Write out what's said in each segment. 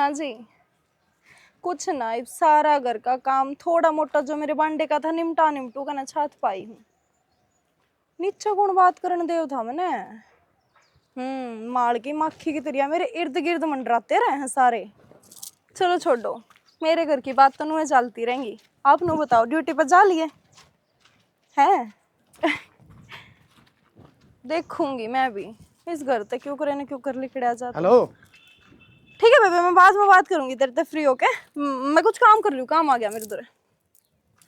हाँ जी, कुछ ना, इब सारा घर का काम थोड़ा मोटा जो मेरे बांडे का था निमटू का ना छात पाई हूँ। नीचे कौन बात करने देव था मैंने। माल की मक्खी की तरह मेरे इर्द गिर्द मंडराते रहे हैं सारे। चलो छोड़ो, मेरे घर की बात तो नुए चलती रहेंगी। आप नु बताओ, ड्यूटी पर जा लिए हैं? देखूंगी मैं भी इस घर तक क्यों करे ना क्यों कर लिखड़ा जाता। हेलो। ठीक है बेबे, मैं बाद में बात करूंगी तेरे से फ्री होके। मैं कुछ काम कर लूँ, काम आ गया मेरे दूर।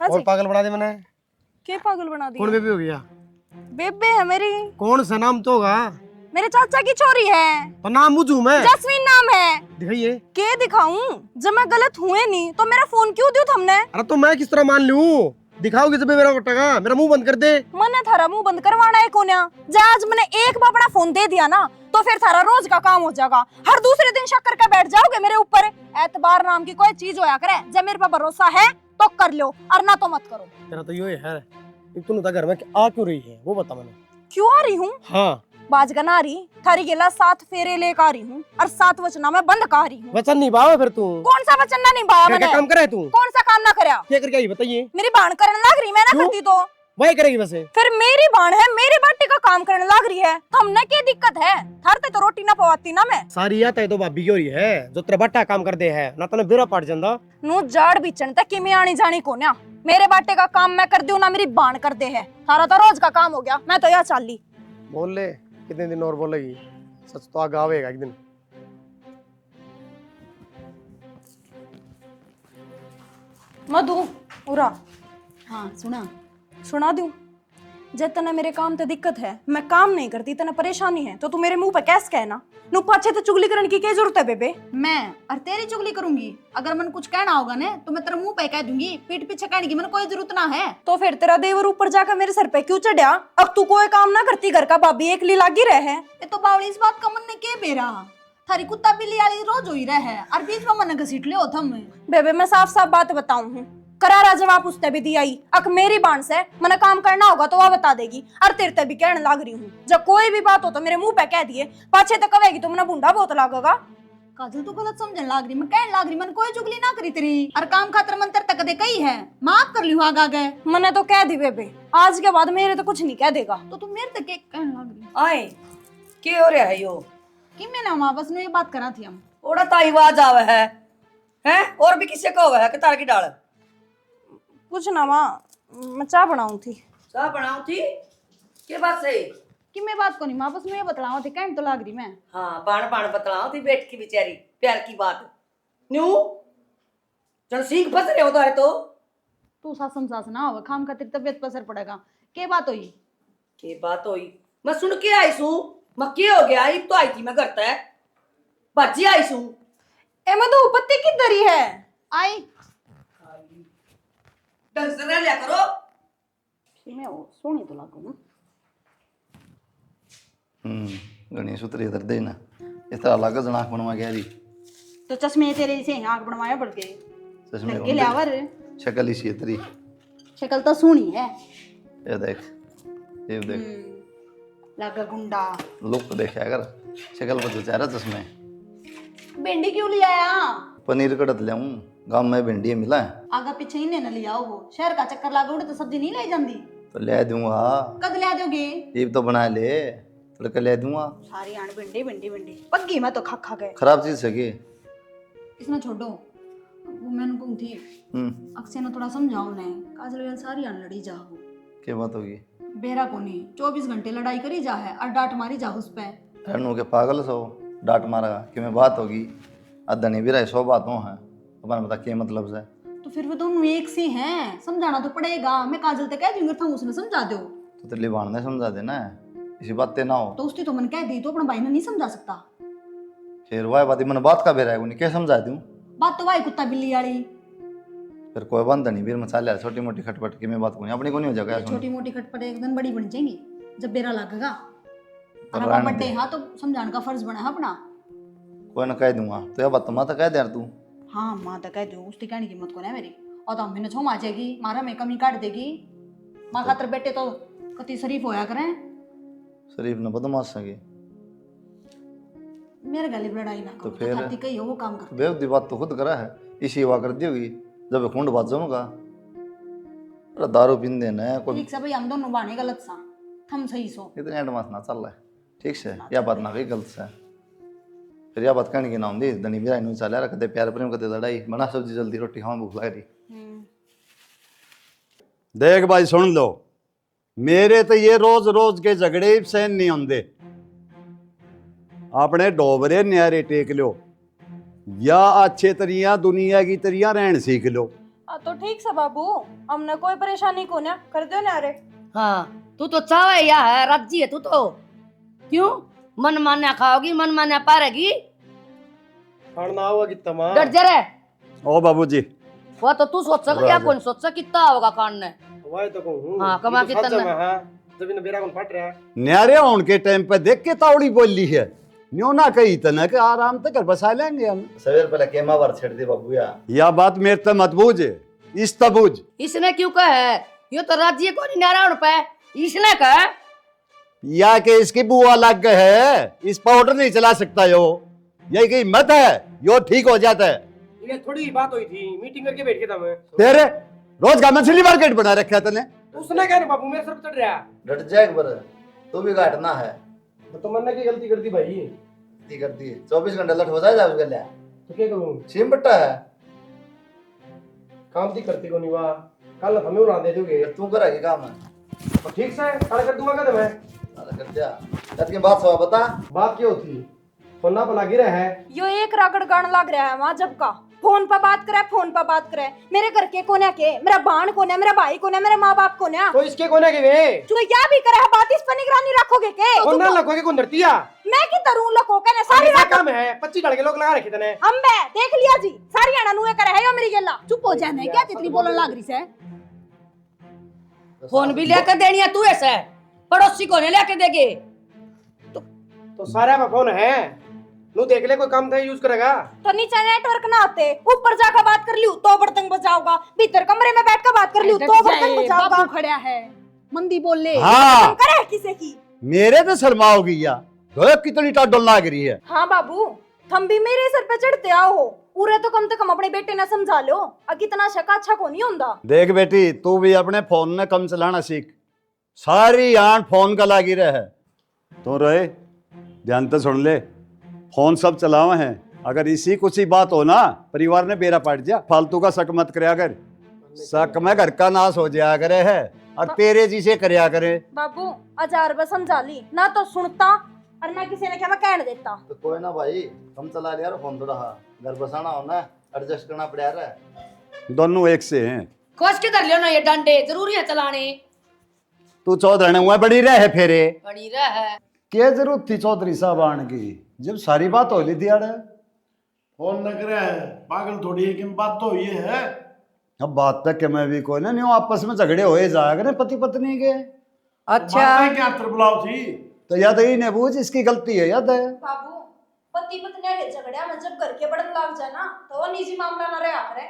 हाँ और जी। पागल बना दे मैंने। क्या पागल बना कौन दिया? बेबी हो गया? बेबे है मेरी। कौन सा नाम तो होगा? मेरे चाचा की छोरी है। तो नाम मुझू मैं जस्मीन नाम है। दिखाइए। के दिखाऊं? जब मैं गलत हुए नहीं तो मेरा फोन क्यों दियो तुमने? अरे तो मैं किस तरह मान लूं? दिखाओगे जब मेरा कटेगा, मेरा मुंह बंद कर दे। मैंने थारा मुंह बंद करवाना है कोन्या? आज मैंने एक बार अपना फोन दे दिया ना तो फिर थारा रोज का काम हो जाएगा। हर दूसरे दिन शक करके बैठ जाओगे मेरे ऊपर। एतबार नाम की कोई चीज होया करे, जब मेरे पर भरोसा है तो कर लो और ना तो मत करो। तेरा तो ये है। तू तो घर में आ क्यों रही है वो बता मैंने। क्यों आ रही हूँ? हाँ। बाज गना रही थारी गेला 7 फेरे लेकर आ रही हूँ और 7 वचना में बंद कर रही हूँ। वचन निभाओ फिर तू। कौन सा वचन ना निभाया मैंने? क्या काम करे तू? कौन सा काम ना करया? क्या करके आई बताइए। मेरी बाण करने लग रही, मैं ना करती तो वही करेगी वैसे। फिर मेरी बाण है, मेरी बाटी का काम करने लग रही है। हमने क्या दिक्कत है? थारते तो रोटी ना पवाती ना मैं। सारी आता है तो भाभी की हो रही है जो तेरा बट्टा काम कर दे है ना तने बेरा पड़ जांदा। नु जाड़ बिचन तक किमे आनी जानी कोन्या। मेरे बाटे का काम मैं कर दूं ना मेरी बाण कर दे है। थारा तो रोज का काम हो गया, मैं तो यह चाल ली। बोल ले कितने दिन और बोलेगी? सच तो आगे आवेगा एक दिन। मधु उरा। हाँ सुना। सुना दूं? जब तना मेरे काम ते दिक्कत है, मैं काम नहीं करती, तना परेशानी है तो तू मेरे मुंह पे कैस कहना। नु पाछे तो चुगली करने की क्या जरूरत है बेबे? मैं और तेरी चुगली करूंगी? अगर मन कुछ कहना होगा ना तो मैं तेरे मुंह पे कह दूंगी, पीठ पीछे कहने की मन कोई जरूरत ना है। तो फिर तेरा देवर ऊपर जाकर मेरे सर पे क्यों चढ़ा? अब तू कोई काम ना करती, घर का भाभी एकली लागी रहे। ये तो बावली इस बात का मन ने के बेरा थारी कुत्ता बिल्ली वाली रोज हुई रहे और बीच में मन घसीट ले थम। बेबे मैं साफ साफ बात बताऊं हूँ, करारा जवाब उसने भी दिया ही। अक मेरी बाण से मैंने काम करना होगा तो वह बता देगी। और तेरे ते भी कहने लाग रही हूँ, जब कोई भी बात हो तो मेरे मुंह पे कह दिए, पाछे तक कहेगी तो मैंने बूंदा बहुत लागेगा। काजल तू गलत समझने लाग रही, मैं कहने लाग रही मन कोई चुगली ना करी तेरी और काम खातर मन तेरे तक दे कही है, माफ कर लियो आगा गए। मैंने तो कह दी बेबे, आज के बाद मेरे तो कुछ नहीं कह देगा। तो तू मेरे तक कहने लाग रही आए के हो रहा है यो? कि मैं ना वापस ने ये बात करा थी हम। ओड़ा ताई आवाज आवे है हैं? और भी किसी को है कि तार की डाल? कुछ ना माँ, मैं चाय बनाऊं थी। चाह बनाऊ थी के बात से? कि मैं बात को नहीं वापस में ये बतलावा थी, कहने तो लाग रही मैं। हाँ बाण बाण बतलाओ थी बैठ की बेचारी प्यार की बात न्यू चल सीख फंस रहे हो तो तू सासम सास ना हो खाम का तेरी तबियत पर असर पड़ेगा। के बात हुई? के बात हुई? मैं सुन के आई सू मक्की हो गया इब तो आई थी मैं घर तक भाजी आई सू। ए मधु पत्ती किधर ही है? आई ढंग से रह लिया करो। कि मैं वो सोनी तो लागू ना। गणेश उतरे इधर देना इस तरह अलग जनाक बनवा गया जी। तो चश्मे तेरे से आंख बनवाया पड़ गए चश्मे के लियावर। शक्ल ही सी तेरी। शक्ल तो सोनी है। ये देख लागा गुंडा। लुक देखा कर शक्ल पर तो चेहरा चश्मे। भिंडी क्यों ले आया? पनीर कड़त ले आऊं गांव में भिंडी मिला है आगा पीछे इन्हें न लिया हो, शहर का चक्कर लागा उड़े तो सब्जी नहीं ले जाती। तो ले दूंगा। कद ले दोगे? ईब तो बना ले तड़का ले दूंगा। सारी आन भिंडी भिंडी भिंडी पग्गी मैं तो खा खा गए। खराब चीज है कि इसमें छोड़ो वो मैंने कहूँ थी अक्षय ने थोड़ा समझाओ ने काजल वेल सारी आन लड़ी जा हो। क्या बात होगी? बेरा को नहीं 24 घंटे लड़ाई करी जा है और डांट मारी जा उस पे। रहनु के पागल सो डांट मारा कि मैं बात होगी अद्धा नहीं भी रहे 100 बातों हैं अपन बता क्या मतलब से। तो फिर वो दोनों एक सी हैं, समझाना तो पड़ेगा। मैं काजल तक कह दूंगी था उसने समझा दो तो तेरे लिए ने समझा देना है इसी बात ते ना हो तो उसकी तो मन कह दी तो अपना भाई ने नहीं समझा सकता। फिर वह बात मन बात का बेरा है उन्हें क्या समझा दूं? बात तो भाई कुत्ता बिल्ली वाली। फिर कोई बंद नहीं फिर मसाले छोटी मोटी खटपट की मैं बात करूँ अपनी को नहीं हो जाएगा। छोटी मोटी खटपट एक दिन बड़ी बन जाएंगी जब बेरा लगेगा। और रहने बर्थडे दे। हाँ तो समझाने का फर्ज बना है अपना। कोई ना कह दूंगा तो यह बात तो माता कह दे यार तू। हाँ माँ तो कह दो उसकी कहने की हिम्मत को ना मेरी। और तो हमने छो आ जाएगी मारा में कमी काट देगी। माँ खातर बेटे तो कति शरीफ होया करें। शरीफ न बदमाश सके मेरे गले में लड़ाई ना तो करो, फिर? धरती कही हो वो काम कर। बेवदी बात तो खुद करा है, इसी हुआ कर दी होगी जब कुंड बात जाऊंगा। अरे दारू पीन देना है कोई, ठीक से भाई हम दोनों बाने गलत सा, हम सही सो। इतने एडवांस ना चल रहा है, ठीक से यह बात ना कही गलत से। फिर यह बात कहने की ना होंगी धनी भी नहीं चल रहा, कदे प्यार प्रेम कदे लड़ाई, बना सब्जी जल्दी रोटी खाओ भूख लग रही। देख भाई सुन लो, मेरे तो ये रोज रोज के झगड़े ही सहन नहीं होंगे। अपने डोबरे न्यारे टेक लो या अच्छे तरिया दुनिया की तरिया रहन सीख लो। तो ठीक से बाबू, हमने कोई परेशानी को ना कर दो ना। अरे हाँ तू तो चावे या है राजी है तू तो, क्यों मन मान्या खाओगी मन मान्या पारेगी, खाना हुआ कि तमाम डर जा रे। ओ बाबूजी, वो तो तू सोच सक या कौन सोच सक कितना होगा कान ने। वही तो कहूँ। हाँ, कमा के तन्ना। जब इन बेरा कौन फट रहा है। न्यारे होने के टाइम पे देख के तावड़ी बोली है, न्यो ना कही तना कि आराम से घर बसा लेंगे हम। सवेर पहले केमा बार छेड़ दे बाबू यह बात मेरे तक मत बूझ, इस तबूझ। इसने क्यों कहा है, ये तो राज्य को नहीं नारा पे, इसने कहा या कि इसकी बुआ लग गए है, इस पाउडर नहीं चला सकता यो, यही की हिम्मत है यो ठीक हो जाता है। ये थोड़ी बात हुई थी, मीटिंग करके बैठ के था मैं। तेरे रोज का मछली मार्केट बना रखा तने। उसने क्या बाबू मेरे सर पे चढ़ रहा। डट जाए एक बार, तू भी घाटना है तो मैंने की गलती कर दी भाई। गलती करती है 24 घंटे लट हो जाए उसके लिए, तो क्या करूँ, सीम बट्टा है काम ती करती को नहीं वाह, कल हमें उड़ा दे दोगे। तू करेगी काम है तो ठीक से सारा कर दूंगा क्या मैं। अरे कर दिया तब की बात सवा बता। बात क्या होती, फोन पर लगी रहा है। यो एक रागड़ गान लग रहा है वहाँ जब का, फोन पर बात करे, फोन पर बात करे। मेरे घर के कोने के, मेरा बाण कोने, मेरा भाई कोने, मेरे माँ बाप कोने। तो इसके कोने के वे तू क्या भी करे है, बात इस पर निगरानी रखोगे के? कौन ना लगोगे कौन धरतिया। मैं की तरह लोगों के ने सारी ऐसा रात काम है 25 लड़के लोग लगा रखे तने। हम बे देख लिया जी, सारी आना नुए करे है यो मेरी गेला। चुप हो जाना है क्या, कितनी बोलने लग रही से। फोन भी लेकर देनी है तू, ऐसा पड़ोसी को नहीं लेके देगे। तो सारा में फोन है, नू देख ले कोई काम था यूज करेगा। तो नीचे नेटवर्क ना आते, ऊपर जाकर बात कर लियो तो बर्तन बजाओगा, भीतर कमरे में बैठ कर बात कर लियो तो बर्तन बजाओगा। बापू खड़ा है, मंदी बोल ले। हाँ करे किसे की। मेरे तो शर्मा हो गई या तो कितनी टाडल लाग रही है। हाँ बाबू, तुम भी मेरे सर पे चढ़ते आओ हो, पूरे तो कम से कम अपने बेटे ने समझा लो। कितना शका अच्छा को नहीं होंदा। देख बेटी, तू भी अपने फोन में कम चलाना सीख, सारी आंट फोन का लागी रहे। तो रहे ध्यान तो सुन ले, फोन सब चलावा है, अगर इसी कुछ ही बात हो ना परिवार ने बेरा पाट जा। फालतू का शक मत करया कर, शक में घर का नाश हो जाया करे है और तेरे जी से करया करे। बाबू 1000 बार समझा ली ना, तो सुनता और ना किसी ने क्या मैं कहने देता। तो कोई ना भाई, हम चला लिया फोन थोड़ा, घर बसाना होना एडजस्ट करना पड़ा रहा है। दोनों एक से हैं। खोज के धर लियो ना ये डंडे, जरूरी है चलाने। तू चौधरी हुआ बड़ी रहे फेरे, बड़ी रह है क्या जरूरत थी चौधरी साहब आने की, जब सारी बात हो ली थी यार। फोन न करे है, पागल थोड़ी है कि बात तो ये है। अब बात तक के मैं भी कोई ना नहीं, आपस में झगड़े होए जाया करे पति पत्नी के। अच्छा बातें क्या बुलाओ थी। तो याद ही नहीं बूझ, इसकी गलती है याद है। बाबू पति पत्नी के झगड़े में जब घर के बढ़न लग जाए ना, तो वो निजी मामला ना रहा करे।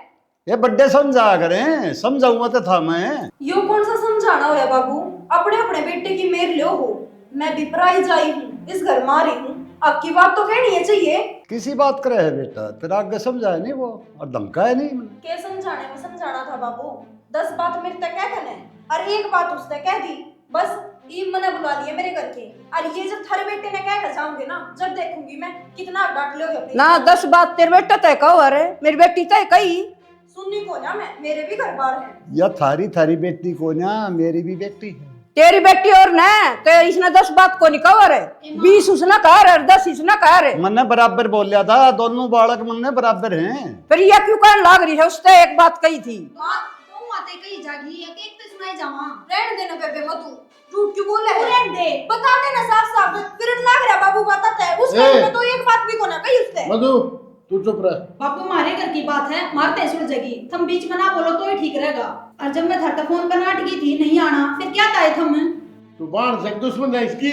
ये बड्डे समझा करें, समझाऊंगा तो था मैं। यो कौन सा समझाना होया बाबू, अपने अपने बेटे की मेर लो हो, मैं भी पराई जाई हूँ, इस घर मारी हूँ, आपकी बात तो कहनी है चाहिए। किसी बात करे है बेटा, तेरा आगे समझाया नहीं वो और धमकाया नहीं। के समझाने में समझाना था बाबू, 10 बात मेरे तक कह कने और एक बात उसने कह दी, बस ई मने बुला लिए मेरे घर के। और ये जब थारे बेटे ने कह जाऊंगे ना, जब देखूंगी मैं कितना डांट लोगे अपनी ना 10 बात तेरे बेटा तय कहो, अरे मेरी बेटी तय कही सुननी को ना, मैं मेरे भी घर बार है। या थारी बेटी को ना, मेरी भी बेटी है। तेरी बेटी और ना तो इसने 10 बात को नहीं कहा रे, 20 उसने कहा रे, 10 इसने कहा रे। मैंने बराबर बोल लिया था, दोनों बालक मन बराबर हैं। फिर ये क्यों कहने लग रही है, उसने एक बात कही थी। आते कहीं जागी एक तो सुनाई जावा। रहने देना बेबे मत, झूठ क्यों बोले है? रहने दे, बता देना साफ साफ, फिर लग रहा बाबू बताता है उस घर में तो एक बात भी को ना कही उसने। मधु तू चुप रह। बापू हमारे घर की बात है, मारते सुलझ जाएगी, तुम बीच में ना बोलो तो ही ठीक रहेगा। और जब मैं धरता फोन पर नाट गई थी नहीं आना, फिर क्या था तुम? तू बाण से दुश्मन है इसकी,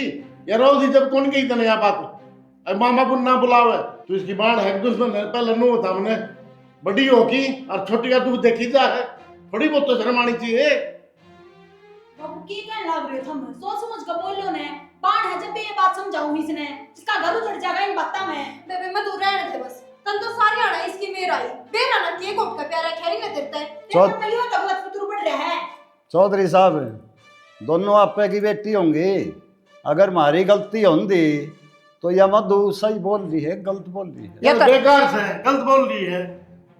ये रोज ही जब कौन कही तने यह बात, अब मामा को ना बुलावे तो इसकी बाण है दुश्मन है। पहले नो था हमने बड़ी हो की और छोटी का तू देखी जा है, थोड़ी बहुत तो शर्म आनी चाहिए। बापू की कहने लग रहे हो तुम, सोच समझ कर बोलो ने। बाण है जब भी ये बात समझाऊं इसने, इसका आधा तो चढ़ जाएगा इन बातों में। बेबे मैं दूर रहने थे बस। तन तो सारी आना इसकी मेर आई। बेरा ना के गोट का प्यारा खैरी न देता है। चौथ पहले वो तबला फतरू पड़ रहा है। चौधरी साहब दोनों आपे की बेटी होंगी, अगर हमारी गलती होंगी तो यह मधु सही बोल रही है गलत बोल रही है। ये बेकार से गलत बोल रही है।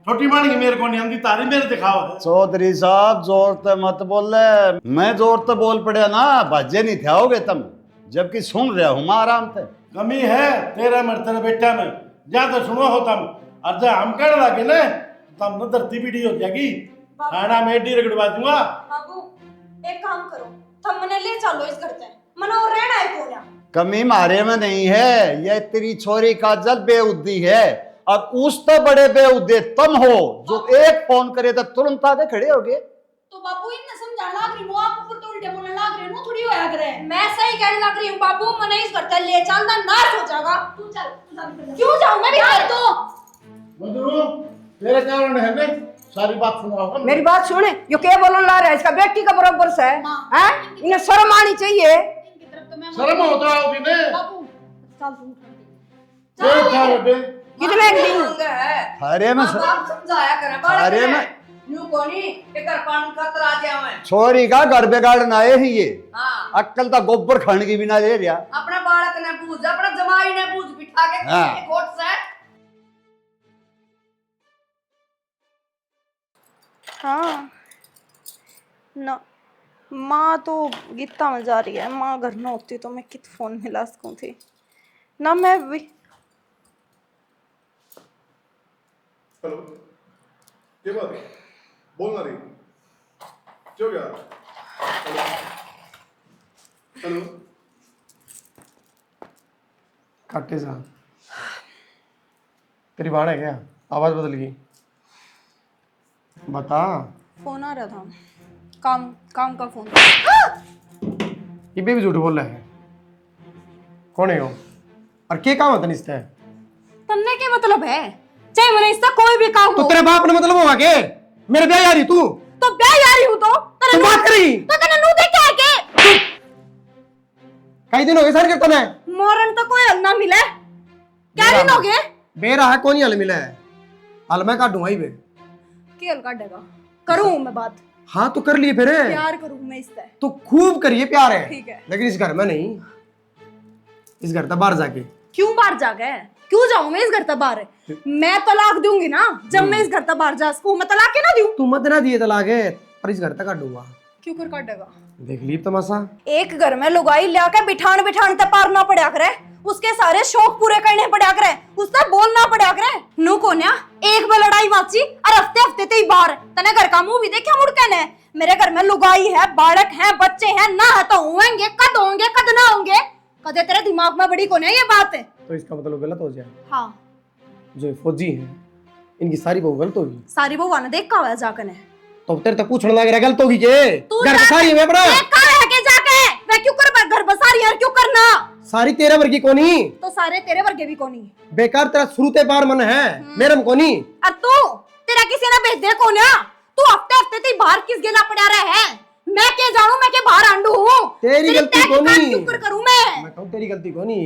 छोटी मानी की मेरे को नहीं आंदी, तारी मेरे दिखाओ है। चौधरी साहब जोर ते मत बोले, मैं जोर ते बोल पड़े ना भाजे नहीं थे आओगे तुम, जबकि सुन रहा हूँ मैं आराम से। कमी है तेरा मर तेरे बेटा में, ज्यादा सुनो हो तुम। और जब हम कहने लगे ना तब न धरती पीढ़ी हो जाएगी, खाना मैं एडी रगड़वा दूंगा। बाबू एक काम करो, थम मने ले चलो इस घर से। मने और रहना है कोना। कमी मारे में नहीं है, यह तेरी छोरी काजल बेउद्दी है। अब उससे बड़े बेउद्दे तुम हो जो एक फोन करे तो तुरंत आगे खड़े हो गए। तो बाबू इन्हें समझाने लाग रही, वो आप ऊपर तो उल्टे बोलने लाग रहे, नो थोड़ी होया करे। मैं सही कहने लग रही हूँ बाबू, मने इस घर से ले चलना नाश हो जाएगा। तू चल, तू जा। क्यों जाऊं मैं भी घर तो? मधु तेरे कारण है ना सारी बात सुनाओ। मेरी बात सुने, यो क्या बोलने ला रहा है, इसका बेटी का बराबर से है, इन्हें शर्म आनी चाहिए। इनकी तरफ तो मैं शर्म होता होगी ने। बाबू चल तू ये उठा बेटे। कितने दिन अरे मैं आप समझाया करें बालक अरे ने। मैं न्यू कोनी के घर पान खतर आ जावे। छोरी का घर बिगाड़न आए ही ये, हाँ अक्कल का गोबर खाने की बिना दे रहा। अपना बालक ने पूछ, अपना जमाई ने पूछ बिठा के हाँ। कोट से। हाँ ना माँ तो गीता में जा रही है। माँ घर में होती तो मैं कित फोन मिला सकूं थी ना। मैं भी हेलो, क्या बात है? बोलना रही क्यों गया? हेलो हेलो काटे साहब तेरी बाण है क्या? आवाज बदल गई। बता। फोन आ रहा था, काम का फोन। ये भी झूठ बोल रहा है। कौन है वो और क्या काम होता है? तन्ने क्या मतलब है? चाहे मैंने इसका कोई भी काम तो हो। तेरे बाप ने मतलब होगा के मेरे ब्याह आ रही तू तो ब्याह यारी हूँ तो तू बात करी तो तने नू देख क्या के कई दिन हो गए सर कीर्तन है मोरन तो कोई हल ना मिले। क्या दिन हो गए? बेरा है कौन ही हल मिला है? हल मैं काटूंगा ही बे। के हल काटेगा? करूँ मैं बात? हाँ तो कर लिए फिर। प्यार करूँ मैं इससे तो खूब करिए प्यार है, ठीक है। लेकिन इस घर में नहीं। इस घर तक बाहर जाके। क्यों बाहर जा गए? क्यों जाऊं मैं इस घर तक बाहर? मैं तलाक दूंगी ना जब मैं इस घर तक बाहर जा सकूं। मैं तलाक के ना दूं। तू मत ना दिए तलाक है पर इस घर तक काटूंगा। क्यों कर काटेगा? देख ली तमाशा। एक घर में लुगाई लाके बिठान बिठान ते पारना पड़ा करे, उसके सारे शौक पूरे करने पड़ा करे, उससे बोलना पड़ा करे। नू कोन्या एक बार लड़ाई वाची और हफ्ते हफ्ते ते ही बाहर। तने घर का मुंह भी देखा मुड़ के ने। मेरे घर में लुगाई है, बालक है, बच्चे हैं, ना है तो होंगे, कद ना होंगे। कदे तेरे दिमाग में बड़ी कोन्या ये बात है? तो इसका मतलब गलत हो जाए। हाँ जो फौजी है इनकी सारी बहू गलत होगी। सारी बहू ने देखा हुआ जाकर ने। तो तेरे तक पूछने लग रहा गलत होगी के? तू घर की सारी है बड़ा। के जाके मैं क्यों कर घर बसारी यार क्यों करना? सारी तेरे वर्गी कोनी तो सारे तेरे वर्गे भी कोनी। बेकार तेरा शुरूते बार मन है मेरे में कोनी। और तू तेरा किसी ने भेज दे कोन्या? तू हफ्ते हफ्ते ते बाहर किस गेला पड़ा रहा है? मैं के जानू मैं के बाहर आंडू हूँ? तेरी गलती कोनी। क्यों कर करूँ मैं कहूँ तेरी गलती कोनी।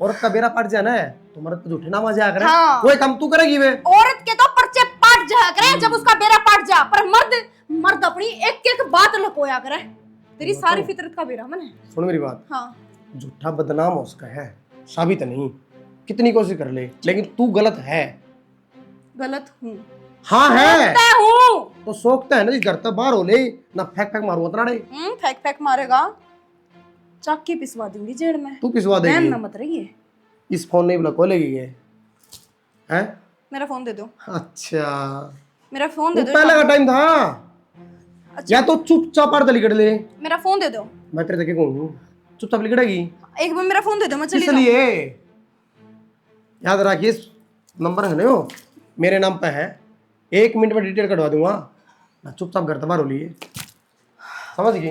औरत का बेरा पट जाए ना तो मर्द पे झूठे ना मजा करे। हाँ। वो काम तू करेगी वे। औरत के तो पर्चे पट जाया करे जब उसका बेरा पट जा, पर मर्द अपनी एक एक बात लकोया करे। तेरी सारी फितरत का बेरा मन है। सुन मेरी बात। हाँ झूठा बदनाम हो उसका है, साबित नहीं। कितनी कोशिश कर ले लेकिन तू गलत है। गलत हूँ। हाँ है हूँ तो सोचता है ना इस घर तक बाहर हो ले ना फेंक मारू उतना रे। फेंक मारेगा, चाकी पिसवा दूंगी जेड़ में। तू पिसवा बहन देगी। ना मत रही है। इस फोन नहीं बोला खोलेगी ये हैं? मेरा फोन दे दो। अच्छा मेरा फोन दे वो दो। पहले का टाइम था। अच्छा। या तो चुपचाप पर्दा लिकड़ ले। मेरा फोन दे दो। मैं तेरे तक कहूँ चुपचाप लिकड़ेगी। एक बार मेरा फोन दे दो, मैं चली जाऊँ। इसलिए याद रखिए इस नंबर है ना मेरे नाम पे है। 1 मिनट में डिटेल कटवा दूंगा ना। चुपचाप घर तबार हो लिए, समझ गई?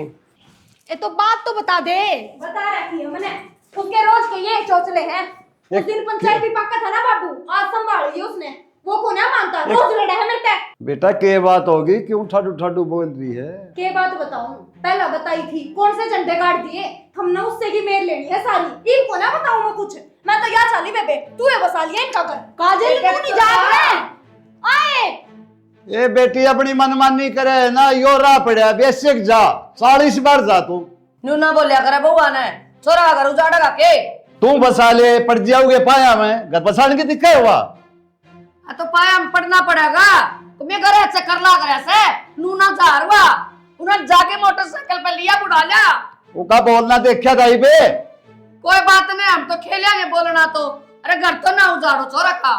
ये तो बात तो बता दे। बता रखी है मैंने। उसके रोज के ये चौचले हैं। उस दिन पंचायत भी पक्का था ना बाबू, आज संभाली उसने। वो को ना मानता, रोज लड़ा है मेरे तक। बेटा के बात होगी क्यों ठाडू ठाडू बोल रही है? के बात बताऊं? पहला बताई थी कौन से झंडे काट दिए हमने, उससे की मेर लेनी है सारी। इनको ना बताऊं मैं कुछ। मैं तो यार में बे तू है बसा लिया इनका घर। काजल तू नहीं जाग रहे आए। ये बेटी अपनी मनमानी करे ना, यो राह पड़ा बेसिक जा 40 बार जा तू। नू ना बोलिया करे बउआ ने, छोरा घर उजाड़ेगा के। तू बसा ले, पड़ जाओगे पाया में, घर बसाने की दिक्कत हुआ। तो पाया में पड़ना पड़ेगा। तुम्हें घर चक्कर लाग रहा से नू ना झारवा, उन्हें जाके मोटरसाइकिल पे लिया बुढ़ा लिया। वो का बोलना देखा था बे। कोई बात नहीं, हम तो खेलेंगे बोलना तो। अरे घर तो ना उजाड़ो छोरा का।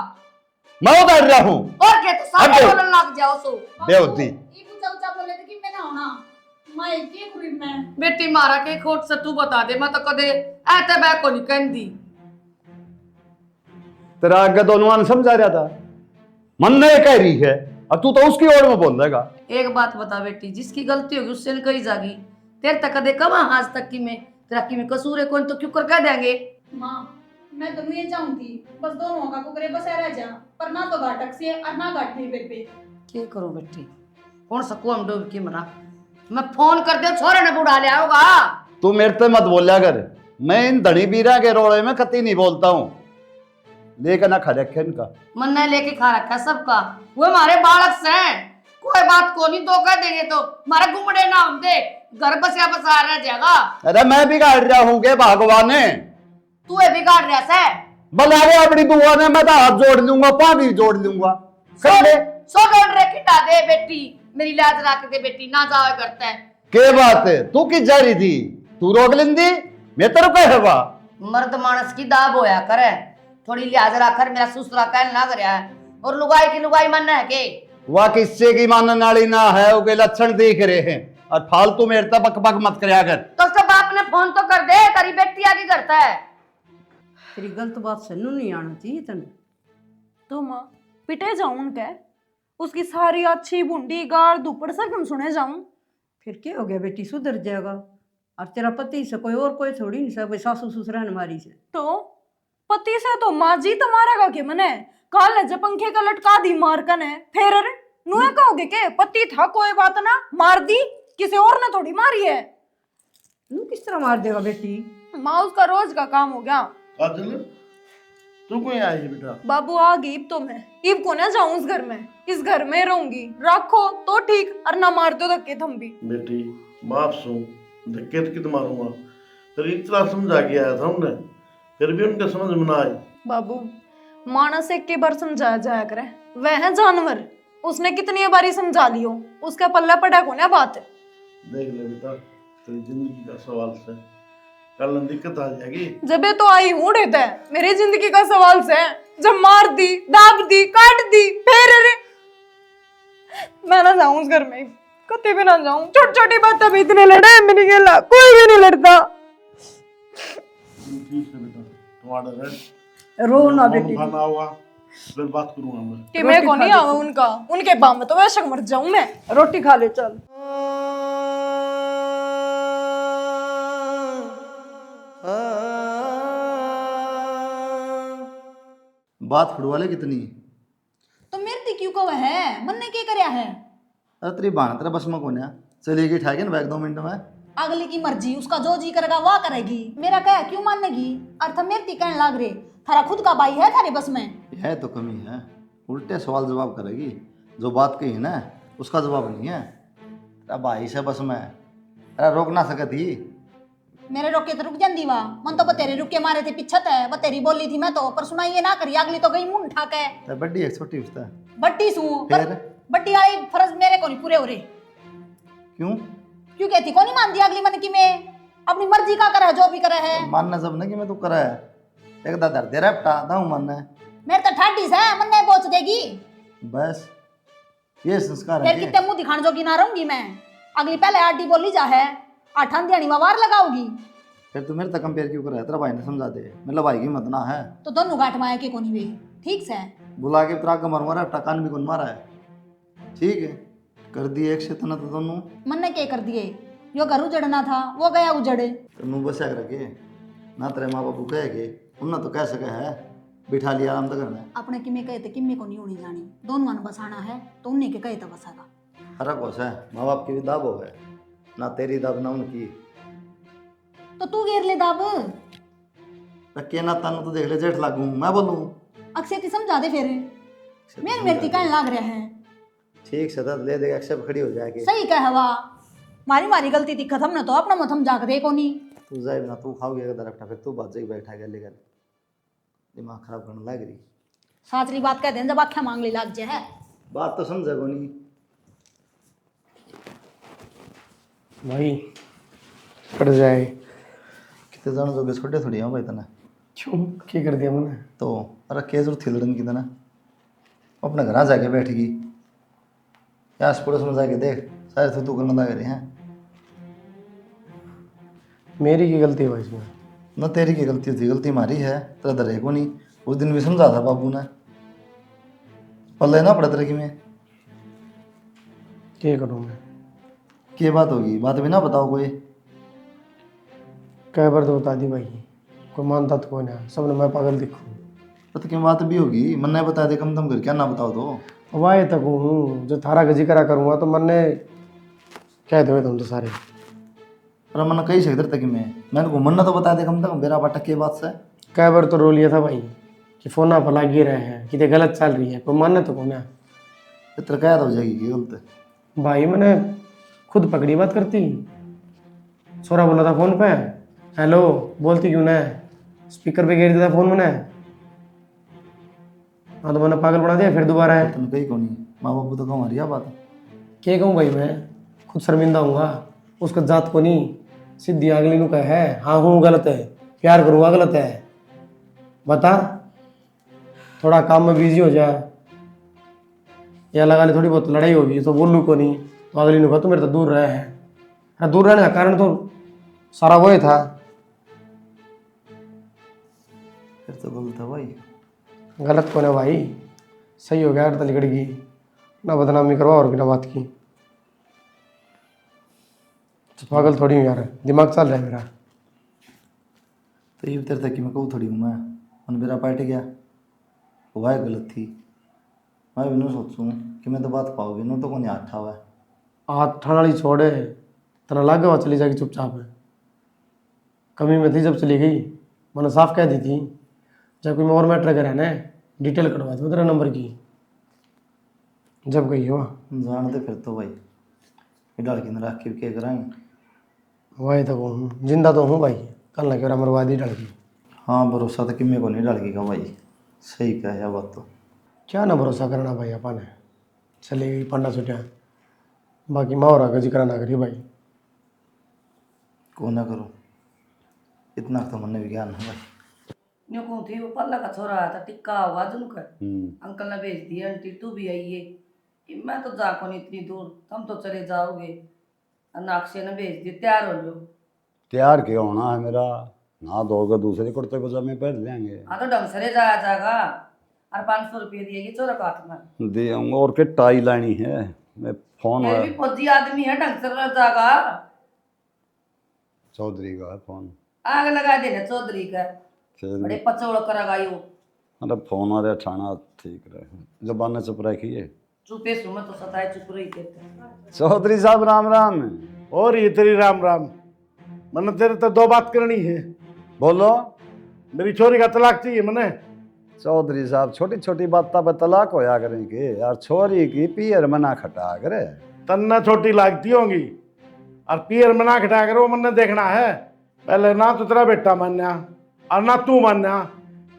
मैं उधर रहा हूँ और क्या तो सारे बोलने लग जाओ सो। बेवती ये ऊंचा ऊंचा बोले थे कि मैं ना होना मैं के खुरी में बेटी मारा के खोट से तू बता दे, मैं तो कदे ऐते मैं को नहीं कहंदी। तेरा आगे दोनों ने समझा रहा था, मन नहीं कह रही है और तू तो उसकी ओर में बोल देगा। एक बात बता बेटी, जिसकी गलती होगी उससे नहीं कही जागी। तेरे तक कदे कमा आज तक की में तेरा की में कसूर है कौन तो क्यों कर कह देंगे। माँ मैं तो ये चाहूंगी बस दोनों का को करे बस रह जा, पर ना तो घाटक से और ना घाट नहीं पे। क्या करो बेटी, कौन सा कुआं में डूब के मरा। मैं फोन कर दे छोरे ने बुढ़ा लिया होगा। तू मेरे से मत बोलिया कर, मैं इन धनी बीरा के रोड़े में कती नहीं बोलता हूँ। लेकर ना खा रखे इनका मन ने लेके खा रखा सबका, वो हमारे बालक से कोई बात को नहीं तो कह देंगे तो हमारे घुमड़े ना हम दे घर बसिया बसा रह जाएगा। अरे मैं बिगाड़ रहा हूँ के भगवान ने, तू है बिगाड़ रहा से। बोला अपनी बुआ ने, मैं तो हाथ जोड़ लूंगा पानी जोड़ लूंगा। सो डोल रे खिटा दे बेटी, मेरी लाज रख दे बेटी, ना जाओ करता है। के बात है, तू किस जा रही थी, तू रोक लेंदी, मैं तेरे को है मर्द मानस की दाब होया करे, थोड़ी लिहाज रखकर मेरा ससुरा कहने लग रहा है। और लुगाई की लुगाई मन है के वह किस्से की मानने वाली ना है, उसके लक्षण दिख रहे हैं और फालतू मेरे तक बक बक मत करया कर। तो उसके बाप ने फोन तो कर दे, तेरी बेटी आगे करता है। तेरी गलत बात सुनू नहीं आना चाहिए तने। तो माँ पिटे जाऊं उनके, उसकी सारी अच्छी बुंडी गाड़ दुपड़ सब हम सुने जाऊं। फिर क्या हो गया बेटी, सुधर जाएगा। और तेरा पति से कोई और कोई थोड़ी नहीं सब सासू ससुरा ने मारी से। तो पति से तो माँ जी तो मारेगा के मने, काल ने जब पंखे का लटका दी मार कने, फिर अरे नुए कहोगे के पति था कोई बात ना, मार दी किसी और ने थोड़ी मारी है। नू किस तरह मार देगा बेटी? माँ उसका रोज का काम हो गया। काजल तू क्यों आई है बेटा? बाबू आ गई तो मैं इब को ना जाऊं उस घर में, इस घर में रहूंगी, रखो तो ठीक और ना मार दो धक्के थम भी। बेटी माफ सू, धक्के तो कितना मारूंगा, तेरी इतना समझा के आया था हमने, फिर भी उनके समझ में ना आई। बाबू मानस एक के बार समझाया जाया करे, वह है जानवर, उसने कितनी बारी समझा लियो, उसका पल्ला पड़ा को ना बात। देख ले बेटा, तेरी जिंदगी का सवाल से कल न दिक्कत आ जाएगी। जब ये तो आई हूँ रहता है मेरी जिंदगी का सवाल से, जब मार दी दाब दी काट दी फिर अरे मैं ना जाऊं उस घर में, कभी भी ना जाऊं। छोटी छोटी बातें भी इतने लड़े मेरी गेला कोई भी नहीं लड़ता। ठीक है बेटा, तुम्हारा रह रो ना बेटी। खाना होगा फिर बात करूंगा मैं। कि मैं को नहीं आवा उनका, उनके बाम तो वैसे मर जाऊं मैं। रोटी खा ले चल। बात फुड़वाले कितनी? तो मेरे क्यों कहो है, मन ने क्या करया है? अरे तेरी बहन तेरा बस में कौन है, चलेगी ठाके ना बैग 2 मिनट में। अगली की मर्जी, उसका जो जी करेगा वह करेगी, मेरा क्या क्यों मानेगी? और तुम मेरे कहने लाग रहे, थारा खुद का भाई है थारे बस में? है तो कमी है, उल्टे सवाल जवाब करेगी, जो बात कही ना उसका जवाब नहीं है। तेरा भाई से बस में, अरे रोक ना सकती। मेरे रोके तो रुक जाती वाह, मन तो बतेरे रुके मारे थे पिछत है, बतेरी बोली थी मैं तो, पर सुनाइए ना करी, अगली तो गई मुंह उठा के। तो बड्डी एक छोटी उसता बट्टी सू पर फिर? बट्टी वाली फर्ज मेरे को नहीं पूरे हो रहे। क्यों? क्यों कहती कौन नहीं मानती अगली मन की, में अपनी मर्जी का करे जो भी करे है। मानना सब ना कि मैं तू करा है, एक दादर दे रहा हटा दाऊ मानना है। मेरे तो ठाटी से मन नहीं पहुंच देगी, बस ये संस्कार फिर है। कितने मुंह दिखाने जोगी ना रहूंगी मैं। अगली पहले आटी बोली जा है, आठान दिहाड़ी वार लगाओगी। फिर तू मेरे तक कंपेयर क्यों कर रहा है? तेरा भाई ने समझा दे, मतलब भाई की मत ना है तो दोनों घाट माया के कोनी वे ठीक से बुला के तेरा कमर मारा टकान भी कौन मारा है। ठीक है कर दिए एक शेतना तो दोनों मन ने क्या कर दिए, यो घर उजड़ना था वो गया उजड़े। तेनू बस रखे ना, तेरे माँ बापू कहेगे उन्हें तो कह सके है, बिठा लिया आराम तो करना है। अपने किमे कहे थे किमे को नहीं होनी जानी, दोनों मन बसाना है तो उन्हीं के कहे तो बसागा। फर्क हो है, माँ बाप की भी दाब हो है ना, तेरी दाब ना उनकी। तो तू घेर ले दाब, रखे ना तनु तो देख ले जेठ लागू मैं बोलूं अक्षय ती समझा दे फिर मेरे मेरे ती कहने लाग रहे हैं ठीक से तो ले देगा एक्सेप्ट खड़ी हो जाएगी सही कह हवा मारी मारी गलती थी खत्म ना तो अपना मथम जाग दे कोनी तू जाए ना तू खाओगे अगर दरकटा फिर तू बात जाके बैठा गया लेकर दिमाग खराब करने लग रही साचली बात कहते हैं जब आख्या मांग ली लाग जाए बात तो समझे को नहीं भाई कट जाए कितने जानो जो छोटे थोड़ी हैं भाई तना क्यों क्या कर दिया मैंने तो अरे केस और थिलड़न की तना अपने घर जाके बैठेगी आस पड़ोस में जाके देख सारे तू करना लग रहे हैं मेरी की गलती है भाई इसमें न तेरी की गलती थी गलती हमारी है तेरा डरे को नहीं उस दिन भी समझा था बाबू ने पल्ले ना पड़ा तेरे की में क्या करूँ मैं क्या बात होगी बात भी ना बताओ कोई कई बार तो बता दी भाई कोई मानता तो कौन है सबने मैं पागल दिखूँ पता क्या बात भी होगी मन ने बता दे कम दम कर क्या ना बताओ तो वाह तक हूँ जो थारा का जिक्र करूँगा तो मन ने कह दो तुम तो सारे पर मन कही सकते तक में मैंने को मन ने तो बता दे कम दम मेरा बाटक के बात से कई बार तो रो लिया था भाई कि फोन आप लग रहे हैं कि गलत चल रही है कोई मानने तो कौन है इतना क्या हो जाएगी कि गलत भाई मैंने खुद पकड़ी बात करती छोरा बोला था फोन पे हेलो बोलती क्यों ना स्पीकर पे गिर दिया था फोन मैंने हाँ तो मैंने पागल बना दिया फिर दोबारा है तुम कही कौन माँ बापू तो कहूँ हमारी बात क्या कहूँ भाई मैं खुद शर्मिंदा हूँगा उसका जात को नहीं सीधी अगली नु कह है हाँ हूँ गलत है प्यार करूँगा गलत है बता थोड़ा काम में बिजी हो जा या लगा ले थोड़ी बहुत लड़ाई होगी तो बोलूँ को नहीं तो अगली नु कहा तू मेरे तो दूर रहे है अरे दूर रहने का कारण तो सारा वही था फिर तो गलत है भाई गलत कौन है भाई सही हो गया तो लिकड़ गई ना बदनामी करवा और बिना बात की पागल थोड़ी हूँ यार दिमाग चल रहा है मेरा तो ये तेरे तक कि मैं कहूँ थोड़ी हूँ मैं मन मेरा पार्टी गया वो है गलत थी मैं भी नहीं सोचूँ कि मैं तो बात पाओगी नहीं तो कौन हाथ ठा हुआ है हाथ ठाण वाली छोड़े तना लागे वहाँ चली जाएगी चुपचाप है कमी में थी जब चली गई मैंने साफ कह दी थी जब कोई और मैटर करे ना डिटेल कटवा दो तेरा नंबर की जब गई हो जानते फिर तो भाई ये डाल के रख के क्या कराएंगे वही तो हूँ जिंदा तो हूँ भाई कल ना क्यों मरवा दी डाल की हाँ भरोसा तो किमें को नहीं डाल के का भाई सही कहा यह बात तो क्या ना भरोसा करना भाई अपन है चली गई पंडा छुटिया बाकी मावरा का जिक्र ना करिए भाई को ना करो इतना तो मन भी ज्ञान है भाई न्यू कहूँ थी वो पल्ला का छोरा आया था टिक्का होगा जुन कर अंकल ने भेज दिया आंटी तू भी आइए कि मैं तो जा को नहीं इतनी दूर तुम तो चले जाओगे अक्षय ने भेज दिया तैयार हो लो तैयार क्यों होना है मेरा ना दोगे दूसरे कुर्ते पजामे पहन लेंगे हाँ तो ढंग से जाया जाएगा और 500 रुपये दिएगी चोरा का हाथ में दे और के टाई लानी है मैं फोन ये भी फौजी आदमी है ढंग से जाएगा चौधरी का है फोन आग लगा देना चौधरी का चल बड़े पचौड़ करेगा यो अरे फोन अरे ठाना ठीक रहे जबान चुप रखिए चुपे सु में तो सताए चुप रही देते चौधरी साहब राम राम। और ये तेरी राम राम मैंने तेरे तो दो बात करनी है बोलो मेरी छोरी का तलाक चाहिए मैंने चौधरी साहब छोटी छोटी बात पर तलाक होया करेंगे यार छोरी की पियर मना खटा करे तन्ना छोटी लागती होंगी और पियर मना खटा कर वो मैंने देखना है पहले ना तो तेरा बेटा मानना और ना तू मानना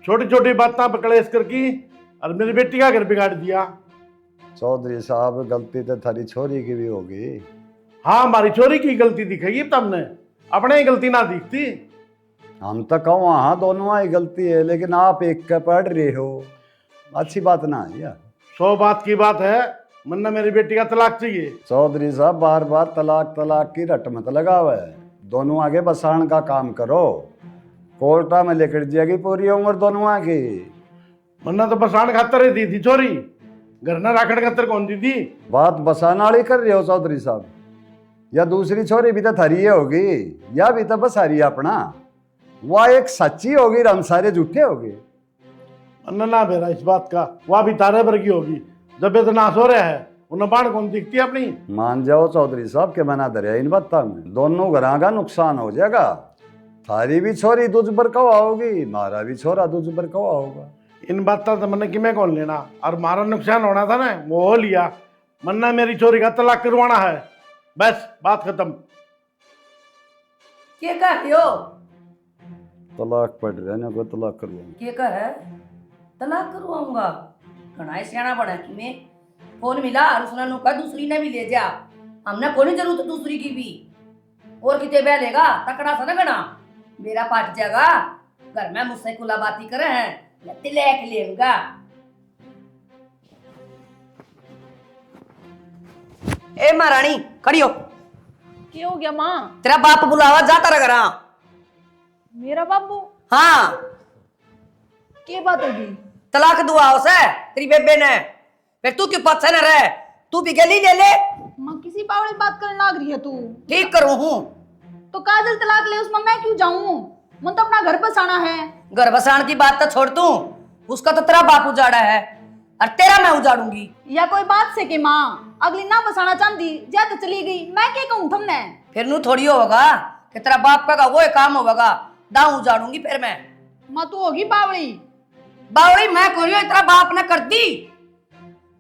छोटी छोटी बातें पर कलेश करके और मेरी बेटी का घर बिगाड़ दिया चौधरी साहब गलती तो थारी छोरी की भी होगी। हाँ हमारी छोरी की गलती दिखाई तुमने अपने ही गलती ना दिखती हम तो कहूँ हाँ दोनों ही गलती है लेकिन आप एक के पढ़ रहे हो अच्छी बात ना है यार 100 बात की बात है मन्ना मेरी बेटी का तलाक चाहिए चौधरी साहब बार बार तलाक तलाक की रट मत लगावे दोनों आगे बसाण का काम करो कोर्टा में लेकर जाएगी पूरी उम्र दोनों आगे मन्ना तो बसाण खातर ही दी थी छोरी घर न राखण खातर कौन दी थी बात बसाना वाली कर रहे हो चौधरी साहब या दूसरी छोरी भी तो थरी होगी या भी तो बसारी अपना वह एक सच्ची होगी हम सारे झूठे होगे मन्ना ना बेरा इस बात का वह भी तारे भर की होगी जब ये तो नाश हो रहा है उन्हें बाढ़ कौन दिखती है अपनी मान जाओ चौधरी साहब के मना दरिया इन बात में दोनों घरों का नुकसान हो जाएगा थारी भी छोरी तुझ पर कवा होगी, मारा भी छोरा तुझ पर कवा होगा। इन बातों तो मैंने किमें कौन लेना, और मारा नुकसान होना था ना वो हो लिया। मन्ना मेरी चोरी का तलाक करवाना है, बस बात खत्म। के का हो तलाक पड़ रहा है ना, को तलाक करवाऊंगा। के का है तलाक करवाऊंगा? घना सियाना बना कि मैं फोन मिला और उसने नु कहा दूसरी ने भी ले जा, हमने कोई जरूरत दूसरी की भी। और किते बैलेगा तकड़ा सा ना गना मेरा पाट जाएगा। घर में मुझसे कुला बाती करे हैं या तिलक लेऊंगा। ए महारानी खड़ी हो। क्या हो गया माँ? तेरा बाप बुलावा जाता रह घरा। मेरा बाबू? हाँ क्या बात होगी? तलाक दुआ उसे तेरी बेबे ने, फिर तू क्यों पत्थर न रहे? तू भी गली ले ले। माँ किसी बावड़ी बात करने लग रही है तू। ठीक करूं हूँ तो काजल तलाक ले उसमें मैं क्यों जाऊं? मन तो अपना घर बसाना है। घर बसाण की बात तो छोड़ तू, उसका तो तेरा बाप उजाड़ा है और तेरा मैं उजाड़ूंगी। या कोई बात से कि माँ अगली ना बसाना चाहती जा तो चली गई, मैं क्या कहूँ तुमने? फिर नू थोड़ी होगा कि तेरा बाप का वो काम होगा, दाऊ उजाड़ूंगी फिर मैं। माँ तू होगी बावड़ी। बावड़ी मैं कोई तेरा बाप ने कर दी,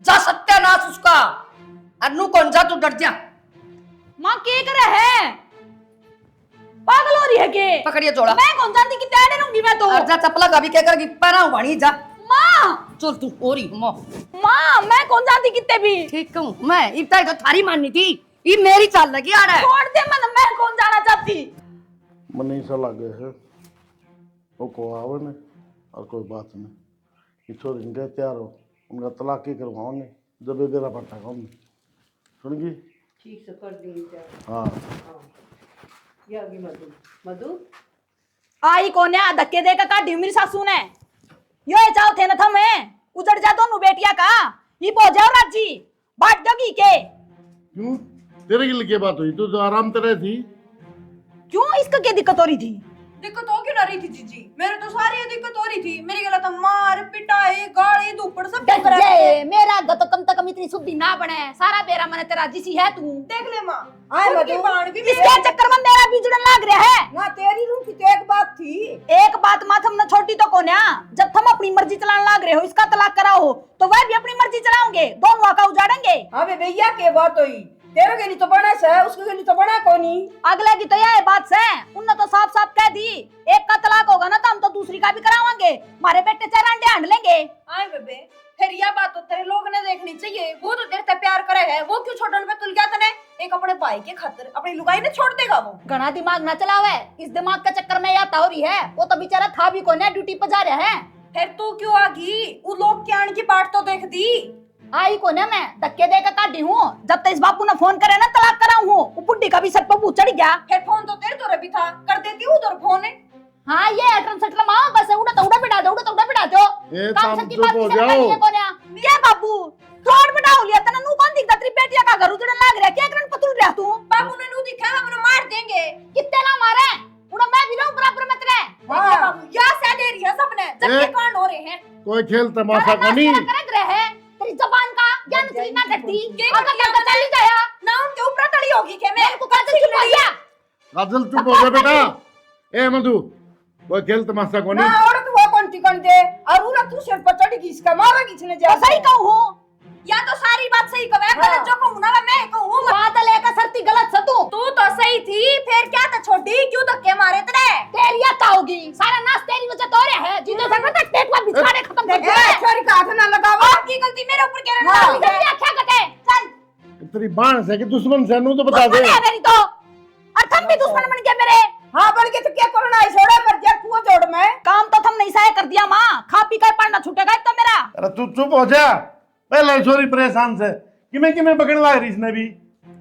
जा सत्यानाश उसका। और नू कौन जा, तू डर जा। माँ क्या करे है? पागल हो रही है के? पकड़िए जोड़ा। मैं कौन जानती कि तेरे दूंगी मैं तो। और जा चपला का भी क्या करेगी, पहना वाणी जा। माँ चल तू ओरी मो। माँ मैं कौन जानती कितने भी। ठीक कहूँ मैं, इतना तो थारी माननी थी, ये मेरी चाल लगी आ रहा है। छोड़ दे मन, मैं कौन जाना चाहती। मन ऐसा लगे है वो को आवे ने और कोई बात नहीं कि छोरी इनके तैयार हो, उनका तलाक ही करवाओ ने जब बेरा पड़ता है हमने सुन गई। ठीक से कर दूंगी क्या? हाँ ये आ गई मधु। मधु आई कौन है? धक्के देकर काटी मेरी सासू ने। यो चाहो थे न था मैं उजड़ जा दोनों बेटिया का, ये पो जाओ राजी बाट दोगी के। क्यों तेरे के लिए क्या बात हुई? तू तो आराम तरह थी। क्यों इसका क्या दिक्कत हो रही थी? दिक्कत हो क्यों ना रही थी जीजी? मेरे तो सारी दिक्कत हो रही थी। मेरी गला तो मार पिटाई गाली धूपड़ सब डर जाए, मेरा तो कम से कम इतनी शुद्धि ना बने। सारा बेरा मन तेरा जिसी है तू। देख ले माँ, आए उनकी मधु। बाण भी इसके चक्कर में मेरा बिजड़न लग रहा है। ना तेरी रूह की तो एक बात थी। एक बात माँ तुमने छोटी तो कौन है? जब तुम अपनी मर्जी चलाने लग रहे हो, इसका तलाक कराओ तो वह भी अपनी मर्जी चलाओगे, दोनों का उजाड़ेंगे। अबे भैया के बात हुई, तेरे के लिए तो बना से, उसके लिए तो बना कोनी। अगले की तो यह बात से उनने तो साफ साफ कह दी, एक का तलाक होगा ना तो हम तो दूसरी का भी करावांगे, हमारे बेटे चार अंडे हांड लेंगे। आए बेबे, फिर यह बात तो तेरे लोग ने देखनी चाहिए। वो तो तेरे से प्यार करे है, वो क्यों छोड़ने पे तुल गया तने? एक अपने भाई के खातिर अपनी लुगाई ने छोड़ देगा वो? घना दिमाग ना चलावे, इस दिमाग के चक्कर में याता हो रही है। वो तो बेचारा था भी कौन है, ड्यूटी पर जा रहा है। फिर तू क्यों आ गई? वो लोग के आने की बाट तो देख दी। आई कौन है? मैं धक्के देकर काटी हूँ। जब तक इस बापू ने फोन करे ना तलाक कराऊं हूँ, वो बुड्ढी का भी सर पर चढ़ गया। फिर फोन तो तेरे तोरे भी था, कर देती उधर फोन। हाँ ये अटरम सटरम आओ बस, उड़ा तो उड़ा बिठा दो, उड़ा तो उड़ा बिठा दो। ए, काम तुम से की चुप बात हो किसे जाओ। बतानी है कौन है? ये बाबू थोड़ बिठाओ लिया तना, नू कौन दिखता? तेरी बेटिया का घर उजड़न लग रहा है, क्या करन पतुल रहा तू? बाबू ने नू दिखा, हम मार देंगे। कितने ना मारे, उड़ा मैं भी रहूं बराबर में तेरे। देखिए बाबू, या से दे रही है सबने, जब ए, ये कांड हो रहे हैं। कोई खेल तमाशा अरे कनी। नाश्ता करक रहे, तेरी जबान का ज्ञान से ना घटती। ये अगर क्या चली जाया ना उनके ऊपर तड़ी होगी के मैं को काजल चुप हो गया। काजल चुप हो जा बेटा। ए मधु कोई खेल तमाशा कोनी। ना औरत वो कौन टिकन दे, और उरा तू सिर पर चढ़ गई, इसका मारा किसने जा? तो सही कहूं हूं, या तो सारी बात सही कहवे, गलत जो कहूं ना मैं कहूं। बादल लेकर सरती गलत सतू। तू तो सही थी, फिर क्या था छोटी, क्यों धक्के मारे तेरे? तेरी आता होगी, सारा नाश तेरी वजह तो हो रहा है। जीतो से पता टेटवा बिछाड़े खत्म कर दे। ए, छोरी का हाथ ना लगावा। आपकी गलती मेरे ऊपर कह रहे हाँ, हो। जल्दी क्या कटे चल। तेरी बाण से कि दुश्मन से नू तो बता दे। दुश्मन है मेरी तो, और तुम भी दुश्मन बन गए मेरे। हाँ बन के तो क्या करना है? छोड़ा कर दिया कुआ जोड़ में। काम तो तुम नहीं सहाय कर दिया माँ, खा पी कर पढ़ना छूटेगा तो मेरा। अरे तू चुप हो जा। पहले छोरी परेशान से कि मैं पकड़ ला रही इसने भी।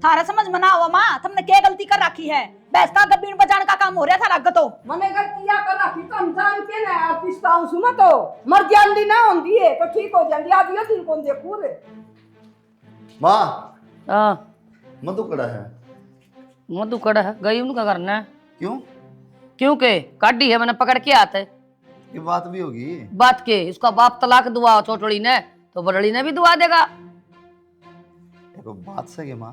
थारा समझ में ना हुआ माँ, तुमने क्या गलती कर रखी है? बैस का गब्बीन बजाने का काम हो रहा था रग तो। मने गलतियां कर रखी तो हम जान के ना पिस्ताऊं सुनो तो मर जांदी ना होंदी है तो ठीक हो जांदी। आज ये दिन कौन देखू रे? माँ हाँ मधु कड़ा है। मधु कड़ा है, गई उनका करना है। क्यों? क्योंकि काटी है, मैंने पकड़ के आते। ये बात भी होगी। बात के उसका बाप तलाक दुआ छोटड़ी ने, तो बड़ड़ी ने भी दुआ देगा। देखो बात सही है माँ,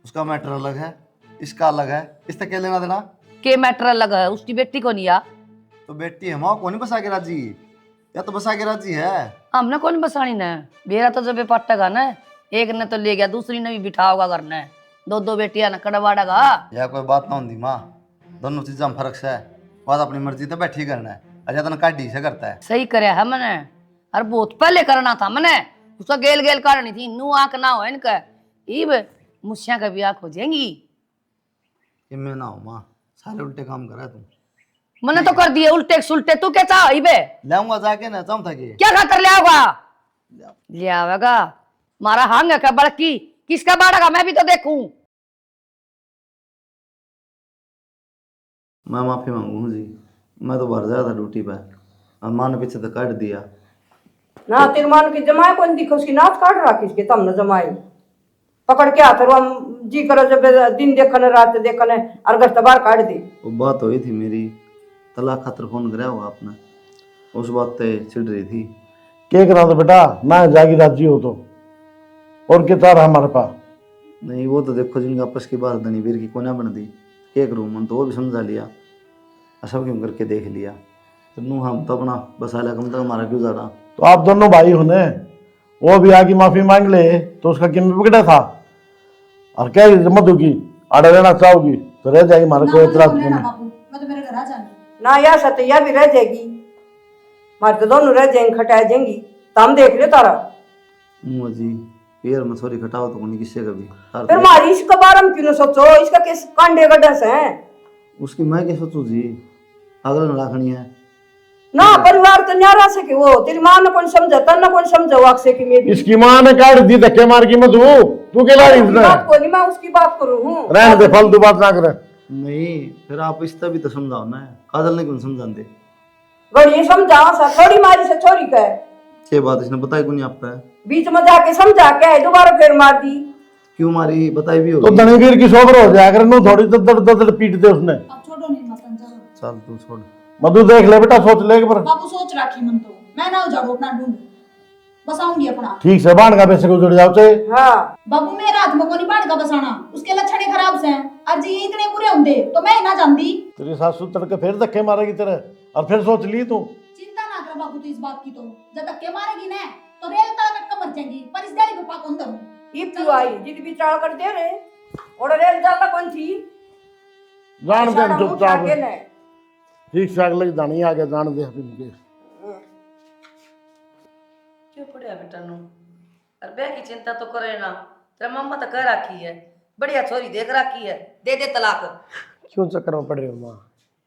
उसका मैटर अलग है, इसका अलग है, इससे क्या लेना देना? के मैटर अलग है, उसकी बेटी को नहीं आ। तो बेटी है माँ कौन बसा के राजी, या तो बसा के राजी है। हमने कौन बसानी न, मेरा तो जब पट्टेगा न, एक ने तो ले गया, दूसरी ने भी बिठा होगा घर ने, दो दो बेटियां न कड़वाड़ेगा। या कोई बात ना होती माँ, दोनों चीज़ों में फर्क है। बात अपनी मर्जी तो बैठी करना है, अच्छा तो काटी से करता है। सही करे है मैंने, अरे बहुत पहले करना था मैंने, उसका गेल गेल काटनी थी, नू आंख ना हो इनका, इब मुझसे कभी आंख हो जाएंगी। कि मैं ना हूँ माँ, सारे उल्टे काम कर रहा है तुम। मैंने तो कर दिए उल्टे सुलटे, तू क्या चाह इबे? लाऊंगा जाके ना चाहूँ था कि क्या खातर ले आओगा? ले आवेगा मारा हांग का बड़की, किसका बाड़ेगा मैं भी तो देखूं। मैं माफी मांगू जी, मैं तो बाहर जाया था ड्यूटी पे, अब माँ ने पीछे तो काट दिया। ना तेरे मान की जमाए कौन दिखो, उसकी नाच काट रखी इसके, तब न जमाई पकड़ के हाथ हम जी करो, जब दिन देखने रात देखने अरगस बाहर काट दी। वो बात हुई थी मेरी, तलाक खातर फोन कराया हुआ आपने, उस बात पे चिढ़ रही थी। क्या करा तो बेटा, मैं जागी राजी हो तो, और क्या चाह रहा हमारे पास। नहीं वो तो देखो जिनका आपस की बात धनी वीर की कोना बन दी, एक रूम तो वो भी समझा लिया, सब क्यों करके देख लिया, तो नू हम तो अपना बसा लिया, कम तक हमारा क्यों जा रहा। तो आप दोनों भाई होने, वो भी आके माफी मांग ले तो उसका किम बिगड़ा था, और क्या मधु की आड़े रहना चाहोगी तो रह जाएगी, हमारे कोई इतराज नहीं। मैं तो मेरे घर आ जानी ना या सत्या भी रह जाएगी, मारे तो दोनों रह जाएंगे, खटाए जाएंगी, तो हम देख ले तारा। मुँह जी यार मसोरी खटाओ तो नहीं किससे कभी। फिर मारी इसके बारे में क्यों न सोचो, इसका किस कांडे गड्ढे से है। उसकी मैं क्या सोचूं जी, अगला न राखनी है ना परिवार तो न्यारा से कि वो तेरी माँ ने कौन समझाता ना कौन समझाओ से कि मेरी इसकी माँ ने काट दी धक्के मार की मधु, तू क्या ला रही उसकी बात को नहीं, मैं उसकी बात करूँ हूँ। रहने दे, फालतू बात ना करे। नहीं फिर आप इसका भी तो समझाओ ना, काजल ने क्यों समझाते। गड़िए समझाओ सा, थोड़ी मारी से छोरी का है, ये बात इसने बताई क्यों नहीं आपका है, बीच में जाके समझा के आए, दोबारा फिर मार दी। क्यों मारी बताई भी तो होगी। धनीवीर की सोबर हो जाए, अगर नो थोड़ी दर दर पीट दे उसने। अब छोड़ो नहीं मतन, चलो चल तू छोड़, मधु देख ले बेटा, सोच ले एक बार। बाबू सोच राखी मन तो, मैं ना झाड़ू अपना ढूंढ बसाऊंगी अपना। ठीक से बांध का पैसे को जुड़ जाओ चाहिए। हाँ बाबू मेरे हाथ में कोनी बाढ़ का बसाना, उसके लक्षण ही खराब से हैं, और जी इतने बुरे होंगे तो मैं ही ना जानती। तेरी सासू तड़के फिर धक्के मारेगी तेरे, और फिर सोच ली तू। चिंता ना कर बाबू तू इस बात की, तो जब धक्के मारेगी ना तो रेल तड़कट कर मर जाएंगी, पर इस गाड़ी पे पाक अंदर हूं। ईब क्यों आई, जिद भी चाल कर दे रहे, और रेल जाला कौन थी, जान दे चुपचाप, के ने ठीक से अगले दानी आ गया, जान दे इनके। क्यों पड़े बेटा नू, अरे बे की चिंता तो करे ना, तेरा मम्मा तो कह रखी है, बढ़िया छोरी देख रखी है, दे दे तलाक। क्यों चक्कर में पड़ रही हो माँ,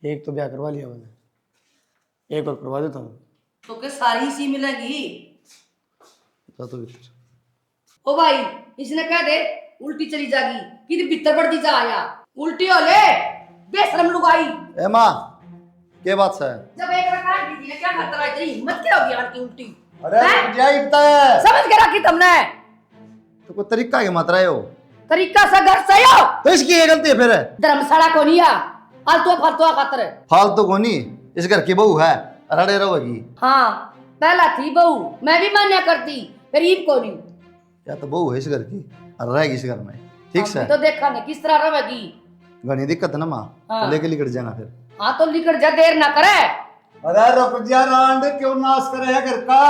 एक तो ब्याह करवा लिया मैंने, एक और करवा देता हूँ। तो के सारी सी मिलेगी। जा तो भीतर। ओ भाई इसने कह दे उल्टी चली जागी, कि भीतर बढ़ती जा आया, उल्टी हो ले बेशरम लुगाई। ए माँ क्या बात है, जब एक रखा दी थी क्या खतरा है, तेरी हिम्मत क्या होगी आंटी उल्टी, अरे क्या इतना है, समझ के रखी तुमने, तो कोई तरीका के मात्रा है हो, तरीका से घर से हो, तो इसकी ये गलती है फिर, धर्मशाला को नहीं आ फालतू फालतू खातर। फालतू को नहीं, इस घर की बहू है, रड़े रहोगी। हाँ पहला थी बहू, मैं भी मान्य करती, फिर ईब को नहीं। या तो बहू है इस घर की और रहेगी इस घर में, ठीक से। तो देखा नहीं किस तरह रहेगी। घनी दिक्कत है ना माँ, हाँ। तो लेके लिकट जाना फिर। हाँ तो लिकट जा, देर ना करे। अरे रुक जा रांड, क्यों नाश करे है घर का।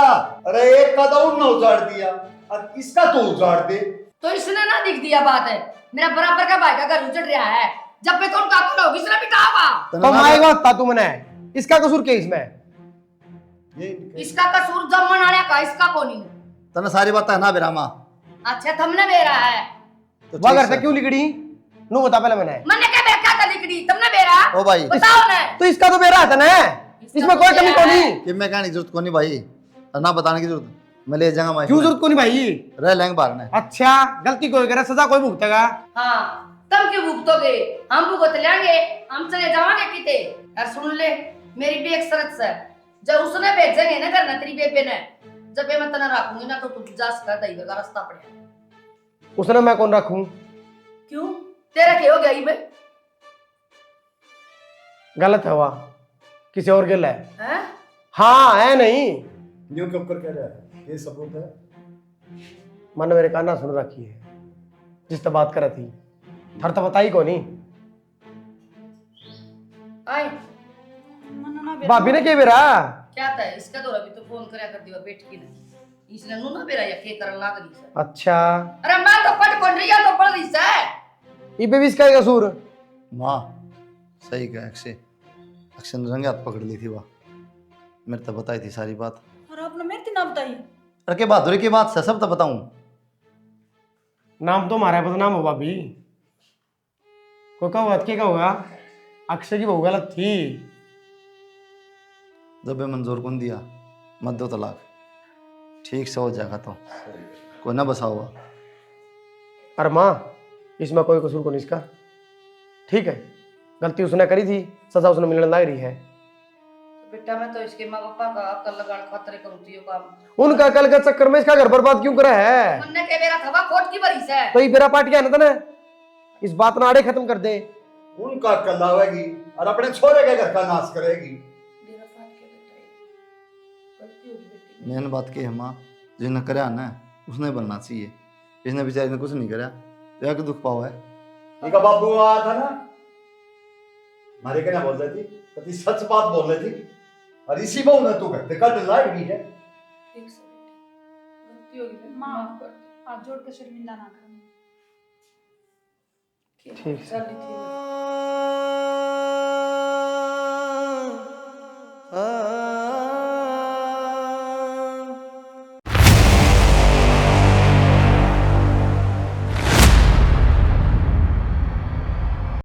अरे एक का तो उन्होंने उजाड़ दिया, और इसका तो उजाड़ दे। तो इसने ना दिख दिया बात है, मेरा बराबर का भाई का घर उजड़ रहा है, जब पे कौन काकू लोग इसने बिठा होगा। तो माँ एक बात था तुमने, इसका कसूर क्या इसमें? इसका कसूर जब मनाने का, इसका को नहीं। तना सारी बात है ना बेरा माँ, अच्छा तुमने बेरा है, तो वह ठीक घर से से। क्यों लिगड़ी? नो बता पहले मैंने। मैंने क्या बेरा क्या लिखड़ी, तुमने बेरा ओ भाई बताओ ना। तो इसका तो बेरा था ना, इसमें कोई कमी तो नहीं। कि मैं कहने की जरूरत को नहीं भाई, और ना बताने की जरूरत, मैं ले जाऊंगा मैं। क्यों जरूरत को नहीं भाई? रह लेंगे बाहर में। अच्छा गलती कोई करे सजा कोई भुगतेगा। हाँ तुम क्यों भुगतोगे, हम भुगत लेंगे, हम चले जावांगे किते। यार सुन ले मेरी भी एक शर्त है, जब उसने भेजेंगे ना करना तेरी बेबे ने, जब मैं तना रखूंगी ना तो तू जा सकता दई का रास्ता पड़े। उसने मैं कौन रखूं? क्यों तेरा क्या हो गया इबे? गलत है वह, किसी और के लिए। हैं? हाँ है नहीं, न्यू कब कर कह रहा है, ये सबूत है। मैंने मेरे काना सुन रखी है, जिस तरह बात कर रही थी थर तो बताई को नहीं। आए भाभी ने क्या बेरा क्या था इसका तो अभी तो फोन करया कर दिया बैठ की नहीं इसने नु ना बेरा या के करन लाग रही से। अच्छा अरे मैं तो पट पड़ रही है तो पड़ रही से इबे भी इसका कसूर माँ सही कहा अक्षय। अक्षय ने रंगे हाथ पकड़ ली थी वह, मेरे तो बताई थी सारी बात। और आपने मेरे से ना बताई। अरे के बहादुरी की बात से सब तो बताऊं। नाम तो हमारा है, बदनाम हो भाभी। को का बात क्या होगा, अक्षय की बहू गलत थी। जब भी मंजूर कौन दिया मत दो तलाक, ठीक से हो जाएगा तो कोई ना बसा हुआ। अरे माँ इसमें कोई कसूर को नहीं इसका, ठीक है गलती उसने करी थी, सजा उसने मिलने लग रही है। तो बेटा मैं तो इसके माँ पापा का अकल लगाने खातिर करूँ तो ये काम। उनका कल के चक्कर में इसका घर बर्बाद क्यों करा है? उनने के मेरा थवा खोट की बरी से तो ये बेरा पार्टी है ना, इस बात ना आड़े खत्म कर दे। उनका कलावेगी और अपने छोरे के घर का नाश करेगी। मेरा फाट के बेटा गलती होगी बेटी। मेन बात की है माँ, जिसने कराया ना उसने बनना चाहिए, इसने बेचारी ने कुछ नहीं कराया तो या दुख पाओ है। इनका बाबू आया था ना, मारे के ना बोल रही थी, कति सच बात बोल रही थी, और इसी बहू ने तू कहते कट लाइट भी है। ठीक से बेटी गलती होगी बेटी माँ। माफ कर दे। हाथ जोड़ के शर्मिंदा ना करना। ठीक। चल थी